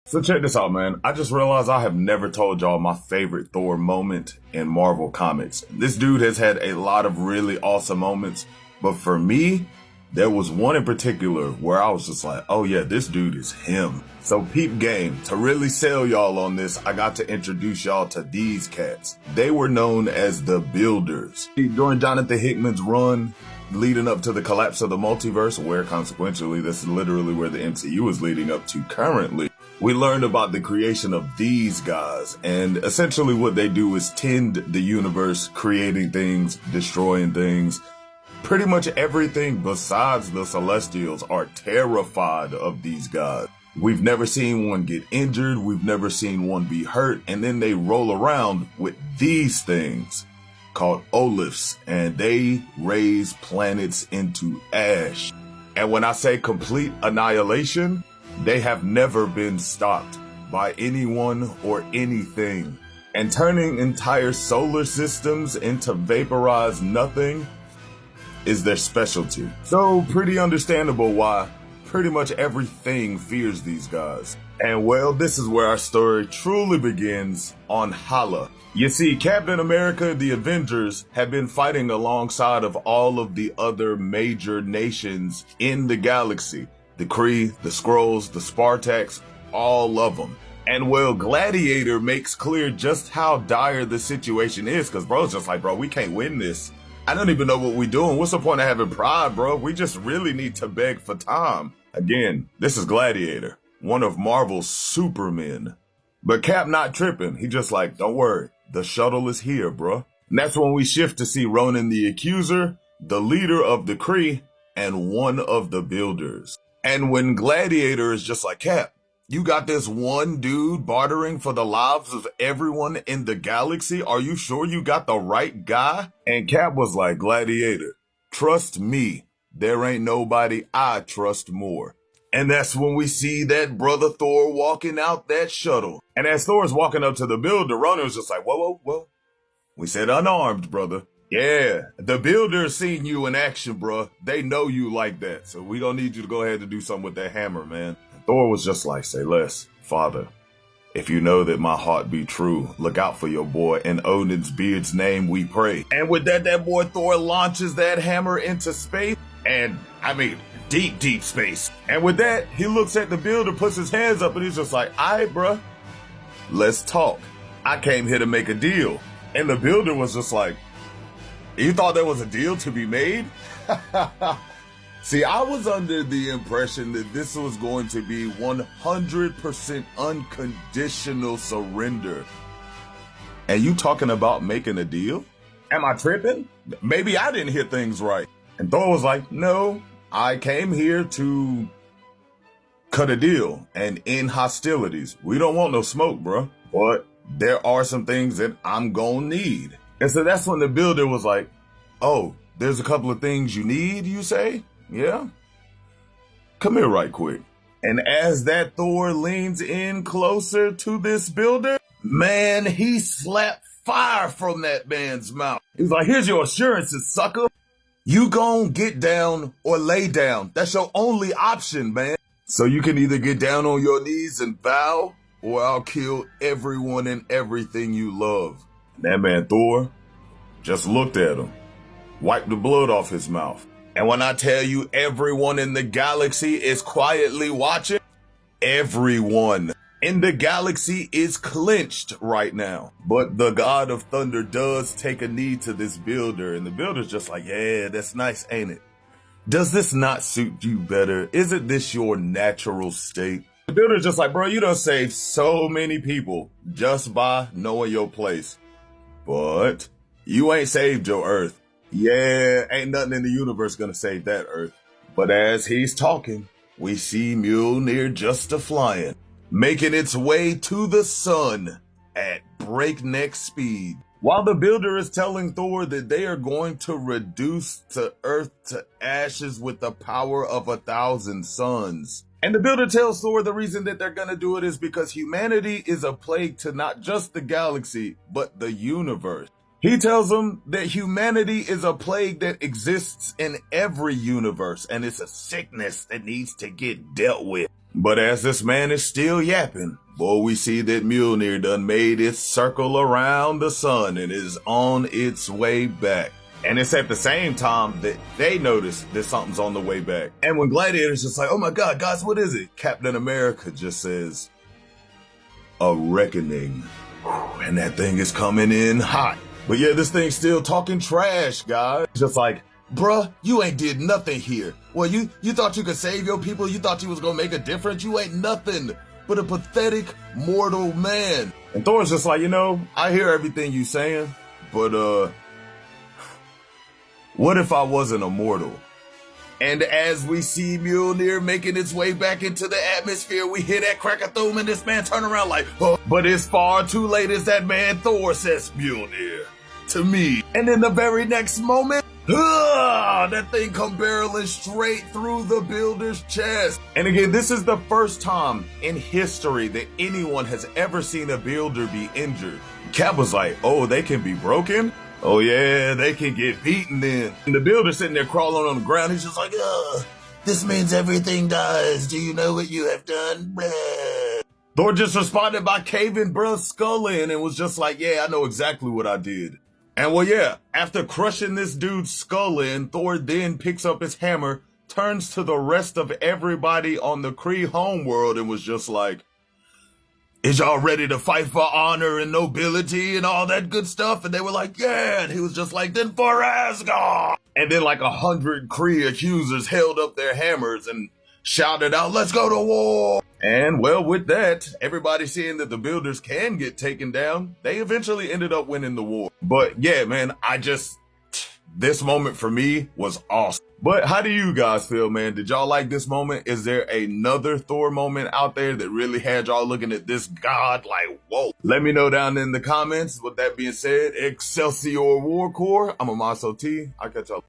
So check this out, man. I just realized I have never told y'all my favorite Thor moment in Marvel Comics. This dude has had a lot of really awesome moments, but for me, there was one in particular where I was just like, oh yeah, this dude is him. So peep game, to really sell y'all on this, I got to introduce y'all to these cats. They were known as the Builders. During Jonathan Hickman's run, leading up to the collapse of the multiverse, where consequentially, this is literally where the MCU is leading up to currently, we learned about the creation of these guys, and essentially what they do is tend the universe, creating things, destroying things. Pretty much everything besides the Celestials are terrified of these guys. We've never seen one get injured, we've never seen one be hurt, and then they roll around with these things called Olifs, and they raise planets into ash. And when I say complete annihilation, they have never been stopped by anyone or anything. And turning entire solar systems into vaporized nothing is their specialty. So pretty understandable why pretty much everything fears these guys. And well, this is where our story truly begins on Hala. You see, Captain America, the Avengers, have been fighting alongside of all of the other major nations in the galaxy. The Kree, the Skrulls, the Spartaks, all of them. And well, Gladiator makes clear just how dire the situation is, because bro's just like, bro, we can't win this. I don't even know what we're doing. What's the point of having pride, bro? We just really need to beg for time. Again, this is Gladiator, one of Marvel's supermen. But Cap not tripping. He just like, don't worry, the shuttle is here, bro. And that's when we shift to see Ronan the Accuser, the leader of the Kree, and one of the Builders. And when Gladiator is just like, Cap, you got this one dude bartering for the lives of everyone in the galaxy. Are you sure you got the right guy? And Cap was like, Gladiator, trust me. There ain't nobody I trust more. And that's when we see that brother Thor walking out that shuttle. And as Thor's walking up to the Builder, Ronan was just like, whoa. We said unarmed, brother. Yeah, the Builders seen you in action, bro. They know you like that. So we don't need you to go ahead and do something with that hammer, man. Thor was just like, say less, Father. If you know that my heart be true, look out for your boy. In Odin's beard's name we pray. And with that boy Thor launches that hammer into space. And I mean, deep space. And with that, he looks at the Builder, puts his hands up, and he's just like, all right, bruh, let's talk. I came here to make a deal. And the Builder was just like, you thought there was a deal to be made? See, I was under the impression that this was going to be 100% unconditional surrender. And you talking about making a deal? Am I tripping? Maybe I didn't hear things right. And Thor was like, no, I came here to cut a deal and end hostilities. We don't want no smoke, bro. But there are some things that I'm gonna need. And so that's when the Builder was like, oh, there's a couple of things you need, you say? Yeah? Come here right quick. And as that Thor leans in closer to this Builder, man, he slapped fire from that man's mouth. He's like, here's your assurances, sucker. You gon' get down or lay down. That's your only option, man. So you can either get down on your knees and bow, or I'll kill everyone and everything you love. And that man Thor just looked at him, wiped the blood off his mouth. And when I tell you everyone in the galaxy is quietly watching, everyone in the galaxy is clenched right now. But the God of Thunder does take a knee to this Builder, and the Builder's just like, yeah, that's nice, ain't it? Does this not suit you better? Isn't this your natural state? The Builder's just like, bro, you done saved so many people just by knowing your place. But you ain't saved your Earth. Yeah, ain't nothing in the universe gonna save that Earth. But as he's talking, we see Mjolnir just a-flying, making its way to the sun at breakneck speed. While the Builder is telling Thor that they are going to reduce to Earth to ashes with the power of 1,000 suns. And the Builder tells Thor the reason that they're gonna do it is because humanity is a plague to not just the galaxy, but the universe. He tells him that humanity is a plague that exists in every universe, and it's a sickness that needs to get dealt with. But as this man is still yapping, boy, we see that Mjolnir done made its circle around the sun and is on its way back. And it's at the same time that they notice that something's on the way back. And when Gladiator's just like, oh my God, guys, what is it? Captain America just says, a reckoning. And that thing is coming in hot. But yeah, this thing's still talking trash, guys. Just like, bruh, you ain't did nothing here. Well, you thought you could save your people? You thought you was gonna make a difference? You ain't nothing but a pathetic mortal man. And Thor's just like, I hear everything you saying, but what if I wasn't immortal? And as we see Mjolnir making its way back into the atmosphere, we hear that crack-a-thum and this man turn around like, oh, but it's far too late as that man Thor says, Mjolnir, to me. And in the very next moment, that thing come barreling straight through the builder's chest. And again, this is the first time in history that anyone has ever seen a builder be injured. Cap was like, oh, they can be broken? Oh yeah, they can get beaten then. And the builder sitting there crawling on the ground, he's just like, this means everything dies. Do you know what you have done? Blah. Thor just responded by caving bruh's skull in and was just like, yeah, I know exactly what I did. And well, yeah, after crushing this dude's skull in, Thor then picks up his hammer, turns to the rest of everybody on the Kree homeworld and was just like, is y'all ready to fight for honor and nobility and all that good stuff? And they were like, yeah. And he was just like, then for Asgard. And then like 100 Kree accusers held up their hammers and shouted out, let's go to war. And well, with that, everybody seeing that the builders can get taken down, they eventually ended up winning the war. But yeah, man, this moment for me was awesome. But how do you guys feel, man? Did y'all like this moment? Is there another Thor moment out there that really had y'all looking at this god like, whoa? Let me know down in the comments. With that being said, Excelsior War Corps. I'm Amaso T. I'll catch y'all.